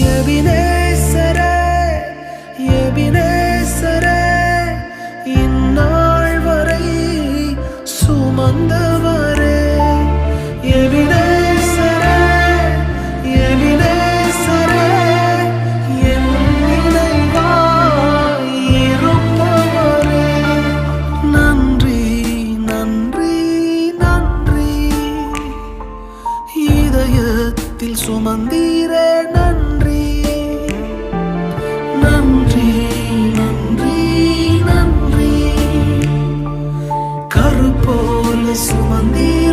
எபினேசரே எபினேசரே இந்நாள் வரை சுமந்தவரே எபினேசரே எபினேசரே என் நினைவாய் இருப்பவரே நன்றி நன்றி நன்றி இதயத்தில் சுமந்தீரே நன்றி நன்றி நன்றி நன்றி கருப்போல சுமந்தீரே